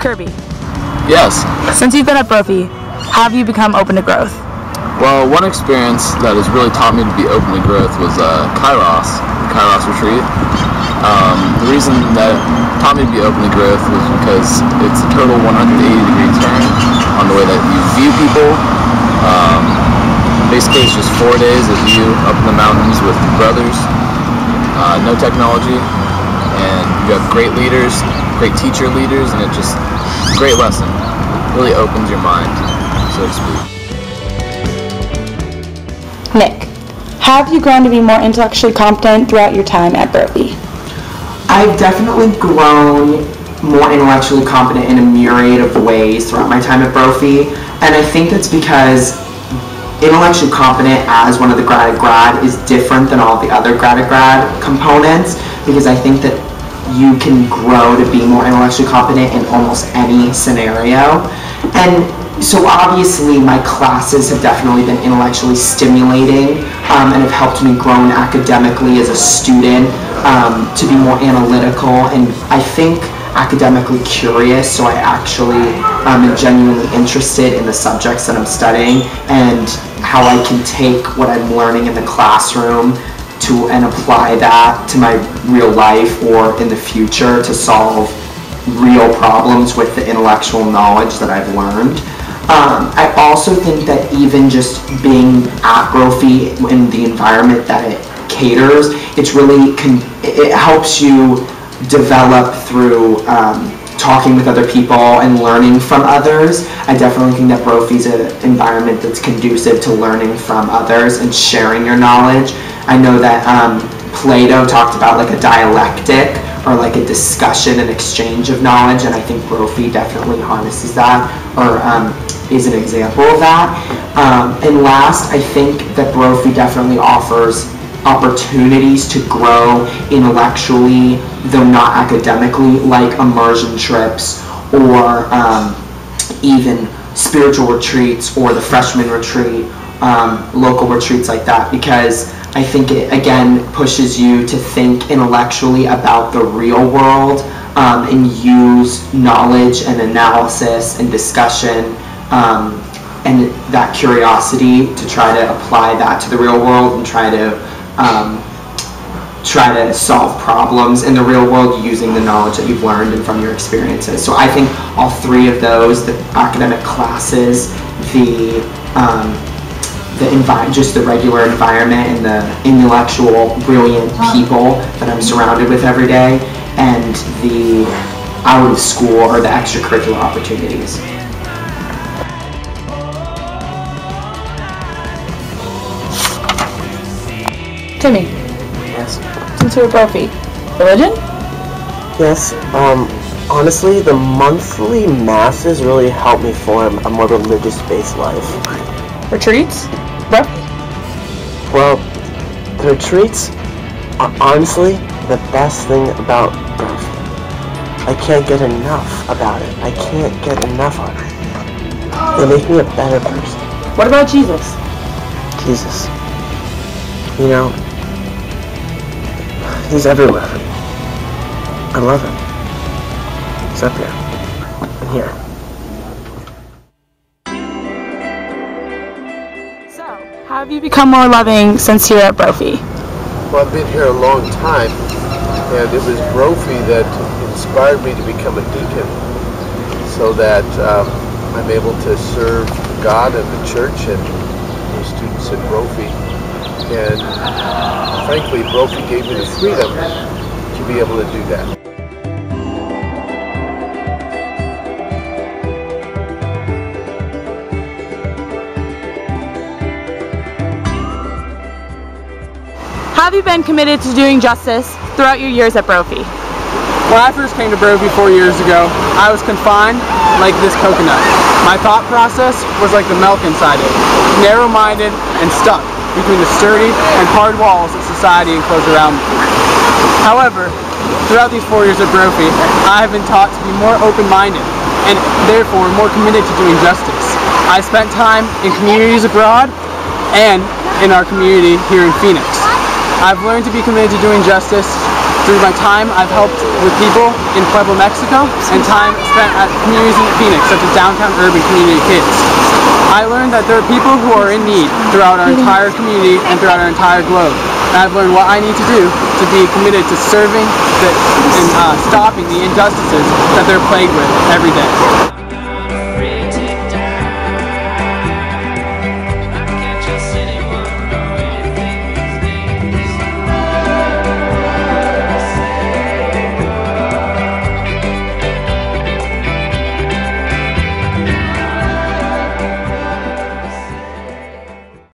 Kirby, Yes. since you've been at Brophy, how have you become open to growth? Well, one experience that has really taught me to be open to growth was Kairos retreat. The reason that it taught me to be open to growth was because it's a total 180-degree turn on the way that you view people. Basically, it's just 4 days of you up in the mountains with brothers, no technology, and you have great leaders, great teacher leaders, and it's a great lesson. It really opens your mind, so to speak. Nick, how have you grown to be more intellectually competent throughout your time at Brophy? I've definitely grown more intellectually competent in a myriad of ways throughout my time at Brophy, and I think that's because intellectually competent as one of the Grad is different than all the other Grad components, because I think that you can grow to be more intellectually competent in almost any scenario. And so obviously my classes have definitely been intellectually stimulating and have helped me grow academically as a student, to be more analytical and I think academically curious, so I actually am genuinely interested in the subjects that I'm studying and how I can take what I'm learning in the classroom and apply that to my real life or in the future to solve real problems with the intellectual knowledge that I've learned. I also think that even just being at Brophy in the environment that it caters, it helps you develop through talking with other people and learning from others. I definitely think that Brophy is an environment that's conducive to learning from others and sharing your knowledge. I know that Plato talked about like a dialectic or like a discussion and exchange of knowledge, and I think Brophy definitely harnesses that or is an example of that. And last, I think that Brophy definitely offers opportunities to grow intellectually, though not academically, like immersion trips or even spiritual retreats or the freshman retreat, local retreats like that, because I think it again pushes you to think intellectually about the real world and use knowledge and analysis and discussion and that curiosity to try to apply that to the real world and try to solve problems in the real world using the knowledge that you've learned and from your experiences. So I think all three of those, the academic classes, just the regular environment and the intellectual, brilliant people that I'm surrounded with every day, and the out of school or the extracurricular opportunities. Timmy, Yes. since you're at Brophy, religion? Yes. Honestly, the monthly masses really help me form a more religious-based life. Retreats? Brophy? Well, the retreats are honestly the best thing about Brophy. I can't get enough about it. I can't get enough of it. They make me a better person. What about Jesus? Jesus. You know, he's everywhere. I love him. He's up here. And here. So, how have you become more loving since you're at Brophy? Well, I've been here a long time, and it was Brophy that inspired me to become a deacon so that I'm able to serve God and the church and the students at Brophy. And frankly, Brophy gave me the freedom to be able to do that. How have you been committed to doing justice throughout your years at Brophy? When I first came to Brophy 4 years ago, I was confined like this coconut. My thought process was like the milk inside it, narrow-minded and stuck between the sturdy and hard walls that society enclosed around me. However, throughout these 4 years at Brophy, I have been taught to be more open-minded and therefore more committed to doing justice. I spent time in communities abroad and in our community here in Phoenix. I've learned to be committed to doing justice Through my time, I've helped with people in Pueblo, Mexico, and time spent at communities in Phoenix, such as downtown urban community kids. I learned that there are people who are in need throughout our entire community and throughout our entire globe. And I've learned what I need to do to be committed to serving and stopping the injustices that they're plagued with every day.